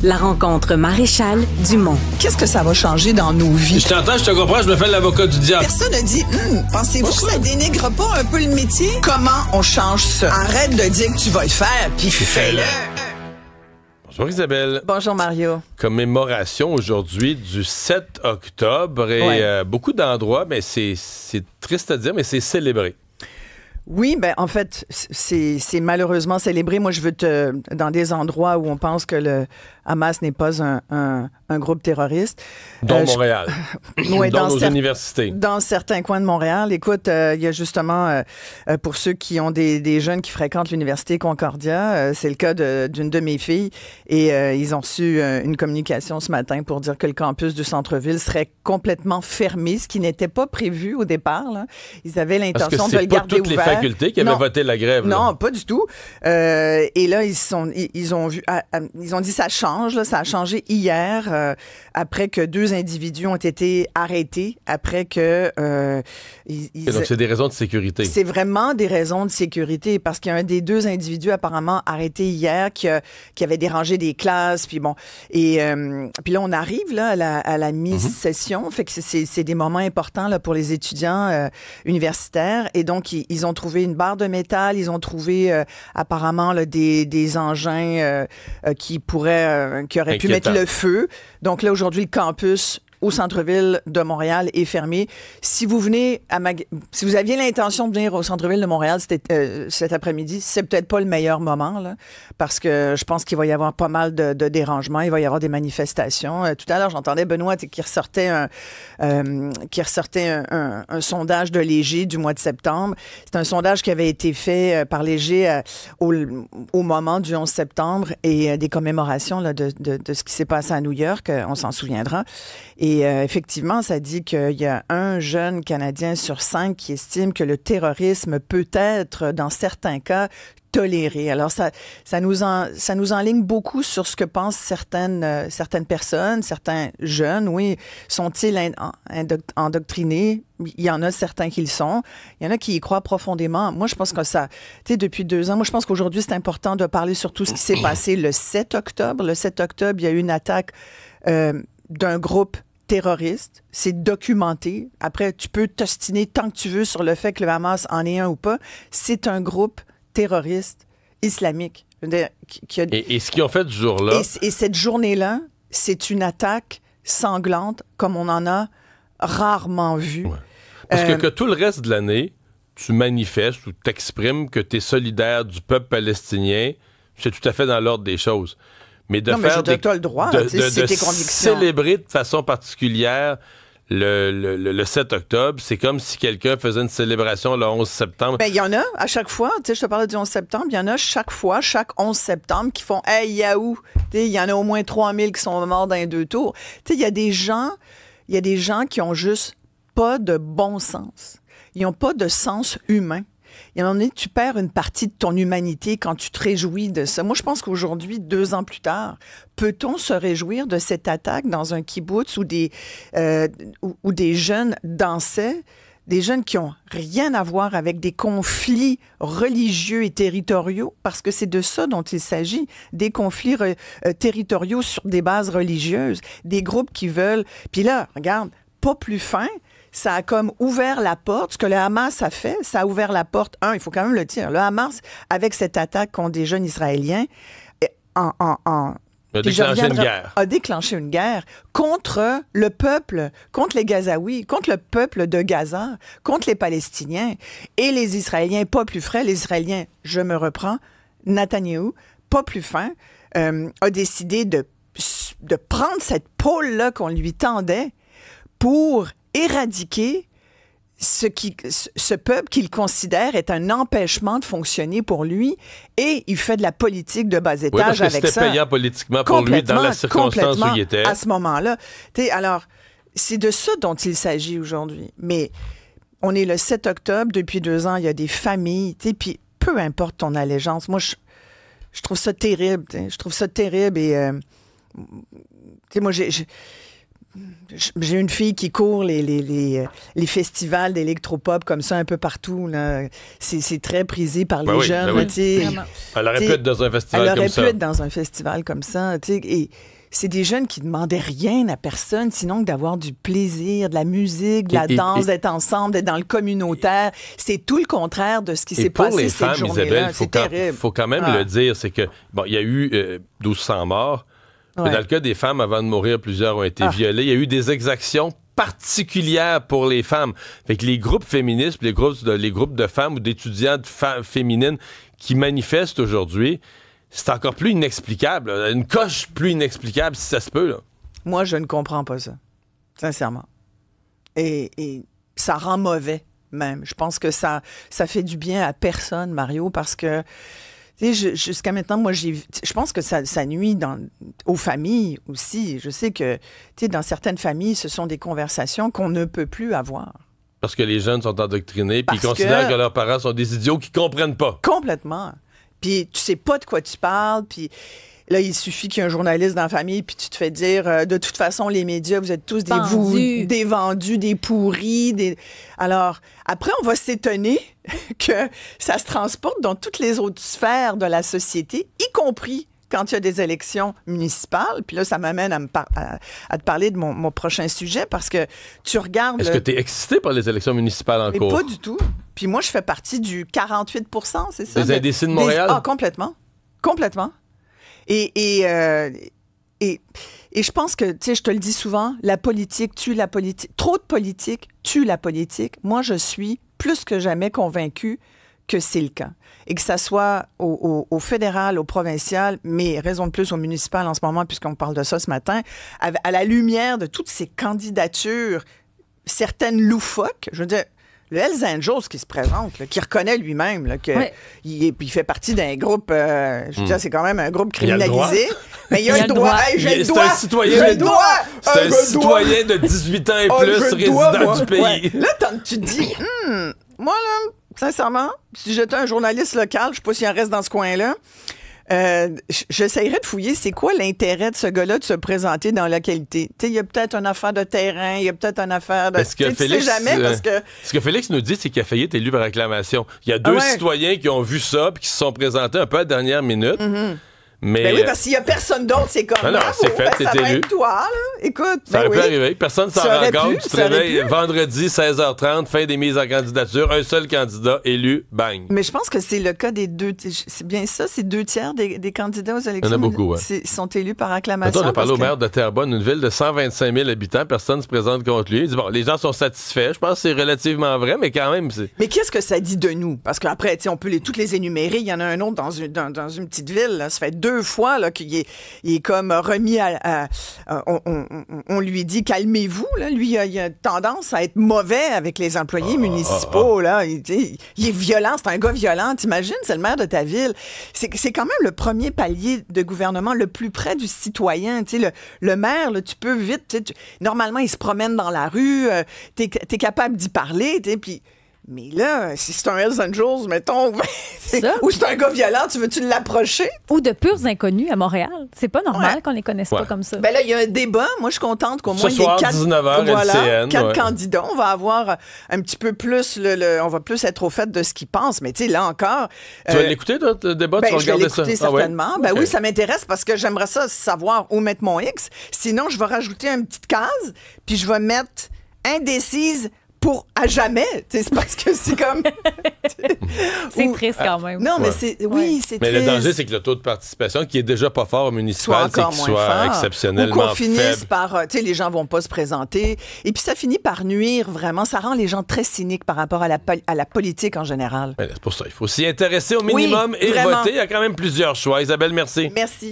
La rencontre Maréchal Dumont. Qu'est-ce que ça va changer dans nos vies? Je t'entends, je te comprends, je me fais l'avocat du diable. Personne ne dit, pensez-vous que ça dénigre pas un peu le métier? Comment on change ça? Arrête de dire que tu vas le faire, puis fais-le. Bonjour Isabelle. Bonjour Mario. Commémoration aujourd'hui du 7 octobre et beaucoup d'endroits, mais c'est triste à dire, mais c'est célébré. Oui, ben en fait, c'est malheureusement célébré. Moi, je veux dans des endroits où on pense que le Hamas n'est pas un groupe terroriste. Dont Montréal. Oui, dans nos universités. Dans certains coins de Montréal. Écoute, il y a justement, pour ceux qui ont des jeunes qui fréquentent l'université Concordia, c'est le cas d'une de mes filles, et ils ont reçu une communication ce matin pour dire que le campus du centre-ville serait complètement fermé, ce qui n'était pas prévu au départ, là. Ils avaient l'intention de le garder ouvert. Les facultés qui avaient voté la grève. Là. Non, pas du tout. Et là, ils ont dit ça change. Là, ça a changé hier après que 2 individus ont été arrêtés, après que... donc, c'est des raisons de sécurité. C'est vraiment des raisons de sécurité, parce qu'il y a un des 2 individus apparemment arrêtés hier qui avait dérangé des classes, puis bon. Et puis là, on arrive là, à la mi-session, fait que c'est des moments importants là, pour les étudiants universitaires, et donc ils ont trouvé une barre de métal, ils ont trouvé apparemment là, des engins qui auraient pu mettre le feu. Donc là, aujourd'hui, le campus au centre-ville de Montréal est fermé. Si vous venez si vous aviez l'intention de venir au centre-ville de Montréal cet après-midi, c'est peut-être pas le meilleur moment, là, parce que je pense qu'il va y avoir pas mal de dérangements, il va y avoir des manifestations. Tout à l'heure, j'entendais Benoît qui ressortait un sondage de Léger du mois de septembre. C'est un sondage qui avait été fait par Léger au moment du 11 septembre et des commémorations là, de ce qui s'est passé à New York, on s'en souviendra. Et effectivement, ça dit qu'il y a un jeune Canadien sur 5 qui estime que le terrorisme peut être, dans certains cas, toléré. Alors, ça nous enligne beaucoup sur ce que pensent certaines personnes, certains jeunes. Oui, sont-ils endoctrinés? Il y en a certains qui le sont. Il y en a qui y croient profondément. Moi, je pense que ça... Tu sais, depuis 2 ans, moi, je pense qu'aujourd'hui, c'est important de parler sur tout ce qui s'est passé le 7 octobre. Le 7 octobre, il y a eu une attaque d'un groupe terroriste, c'est documenté. Après, tu peux t'ostiner tant que tu veux sur le fait que le Hamas en est un ou pas. C'est un groupe terroriste islamique. Et ce qu'ils ont fait ce jour-là... Et cette journée-là, c'est une attaque sanglante comme on en a rarement vu. Ouais. Parce que tout le reste de l'année, tu manifestes ou t'exprimes que tu es solidaire du peuple palestinien, c'est tout à fait dans l'ordre des choses. Mais de t'as le droit, de célébrer de façon particulière le 7 octobre, c'est comme si quelqu'un faisait une célébration le 11 septembre. Ben, il y en a à chaque fois. Tu sais, je te parlais du 11 septembre. Il y en a chaque 11 septembre qui font « Hey, Yahoo! » Il y en a au moins 3000 qui sont morts dans les 2 tours. Tu sais, il y a des gens qui ont juste pas de bon sens. Ils n'ont pas de sens humain. Il y a un moment donné, tu perds une partie de ton humanité quand tu te réjouis de ça. Moi, je pense qu'aujourd'hui, 2 ans plus tard, peut-on se réjouir de cette attaque dans un kibbutz où des jeunes dansaient, des jeunes qui n'ont rien à voir avec des conflits religieux et territoriaux, parce que c'est de ça dont il s'agit, des conflits territoriaux sur des bases religieuses, des groupes qui veulent... Puis là, regarde, pas plus fin... Ça a comme ouvert la porte. Ce que le Hamas a fait, ça a ouvert la porte. Il faut quand même le dire. Le Hamas, avec cette attaque contre des jeunes Israéliens, a déclenché une guerre contre le peuple, contre les Gazaouis, contre le peuple de Gaza, contre les Palestiniens. Et les Israéliens, pas plus frais, les Israéliens, je me reprends, Netanyahou, pas plus fin, a décidé de prendre cette pôle-là qu'on lui tendait pour éradiquer ce peuple qu'il considère est un empêchement de fonctionner pour lui, et il fait de la politique de bas étage avec ça. C'était payant politiquement pour lui dans la circonstance où il était. À ce moment-là. Alors, c'est de ça dont il s'agit aujourd'hui. Mais on est le 7 octobre, depuis 2 ans, il y a des familles, puis peu importe ton allégeance, moi, je trouve ça terrible. Je trouve ça terrible, et moi, J'ai une fille qui court les festivals d'électropop comme ça un peu partout. Là. C'est très prisé par les jeunes. Ben oui. Elle aurait pu être dans un festival comme ça. Elle aurait pu être dans un festival comme ça. Et c'est des jeunes qui ne demandaient rien à personne, sinon que d'avoir du plaisir, de la musique, de la danse, d'être ensemble, d'être dans le communautaire. C'est tout le contraire de ce qui s'est passé cette journée-là. Pour les femmes, Isabelle, il faut quand même le dire, c'est que il y a eu 1200 morts. Ouais. Dans le cas des femmes, avant de mourir, plusieurs ont été violées. Il y a eu des exactions particulières pour les femmes. Fait que les groupes féministes, les groupes de femmes ou d'étudiantes féminines qui manifestent aujourd'hui, c'est encore plus inexplicable. Une coche plus inexplicable, si ça se peut. Là. Moi, je ne comprends pas ça. Sincèrement. Et ça rend mauvais, même. Je pense que ça fait du bien à personne, Mario, parce que jusqu'à maintenant, moi, je pense que ça nuit aux familles aussi. Je sais que, dans certaines familles, ce sont des conversations qu'on ne peut plus avoir. Parce que les jeunes sont endoctrinés, puis ils considèrent que leurs parents sont des idiots qui comprennent pas. Complètement. Puis tu sais pas de quoi tu parles, puis là, il suffit qu'il y ait un journaliste dans la famille, puis tu te fais dire, de toute façon, les médias, vous êtes tous des vendus, des pourris. Alors, après, on va s'étonner que ça se transporte dans toutes les autres sphères de la société, y compris quand il y a des élections municipales. Puis là, ça m'amène à te parler de mon prochain sujet, parce que tu regardes... Est-ce que tu es excité par les élections municipales en cours? Pas du tout. Puis moi, je fais partie du 48 %, c'est ça? Des indécis de Montréal? Ah, complètement. Complètement. Et je pense que, je te le dis souvent, la politique tue la politique. Trop de politique tue la politique. Moi, je suis plus que jamais convaincue que c'est le cas. Et que ça soit au fédéral, au provincial, mais raison de plus au municipal en ce moment, puisqu'on parle de ça ce matin, à la lumière de toutes ces candidatures, certaines loufoques, je veux dire, le Hells Angels qui se présente, là, qui reconnaît lui-même qu'il fait partie d'un groupe, je veux dire, c'est quand même un groupe criminalisé. Mais il a le droit. Hey, c'est un citoyen de 18 ans et plus résident du pays. Ouais. Là, tu te dis, moi, là, sincèrement, si j'étais un journaliste local, je sais pas s'il en reste dans ce coin-là, j'essayerais de fouiller c'est quoi l'intérêt de ce gars-là de se présenter dans la localité. Il y a peut-être une affaire de terrain, il y a peut-être une affaire de... Tu sais jamais parce que... Ce que Félix nous dit, c'est qu'il a failli être élu par acclamation. Il y a deux citoyens qui ont vu ça puis qui se sont présentés un peu à la dernière minute. Mm-hmm. Mais oui, parce qu'il n'y a personne d'autre, c'est comme non, c'est fait, ça va être toi, là. Écoute, ça aurait pu arriver. Personne s'en rend compte. Tu te réveilles vendredi, 16h30, fin des mises en candidature, un seul candidat élu, bang. Mais je pense que c'est le cas des deux... C'est bien ça, c'est 2/3 des candidats aux élections. Il y en a beaucoup, sont élus par acclamation. Attends, on a parlé au maire de Terrebonne, une ville de 125 000 habitants, personne ne se présente contre lui. Il dit, bon, les gens sont satisfaits. Je pense que c'est relativement vrai, mais quand même, c'est... Mais qu'est-ce que ça dit de nous? Parce qu'après, on peut toutes les énumérer. Il y en a un autre dans une petite ville, là. Ça fait 2 fois là, qu'il est comme remis on lui dit calmez-vous. Là. Lui, il a tendance à être mauvais avec les employés municipaux. Là. Il est violent, c'est un gars violent. T'imagines, c'est le maire de ta ville. C'est quand même le premier palier de gouvernement le plus près du citoyen. Le maire, là, tu peux vite... Normalement, il se promène dans la rue, t'es capable d'y parler, puis... Mais là, si c'est un Hells Angels, mettons, ou c'est un gars violent, tu veux-tu l'approcher? Ou de purs inconnus à Montréal. C'est pas normal qu'on les connaisse pas comme ça. Ben là, il y a un débat. Moi, je suis contente qu'au moins, il y ait 4 candidats. On va avoir un petit peu plus, on va plus être au fait de ce qu'ils pensent. Mais tu sais, là encore... Tu vas l'écouter, toi, le débat? Tu vas regarder ça? Je vais l'écouter certainement. Ben oui, ça m'intéresse parce que j'aimerais ça savoir où mettre mon X. Sinon, je vais rajouter une petite case, puis je vais mettre indécise pour à jamais. C'est parce que c'est comme... c'est triste quand même. Non, mais c'est triste. Mais le danger, c'est que le taux de participation, qui est déjà pas fort au municipal, c'est qu'il soit exceptionnellement faible. Ou qu'on finisse par... Tu sais, les gens vont pas se présenter. Et puis ça finit par nuire, vraiment. Ça rend les gens très cyniques par rapport à la politique en général. C'est pour ça. Il faut s'y intéresser au minimum et voter. Il y a quand même plusieurs choix. Isabelle, merci. Merci.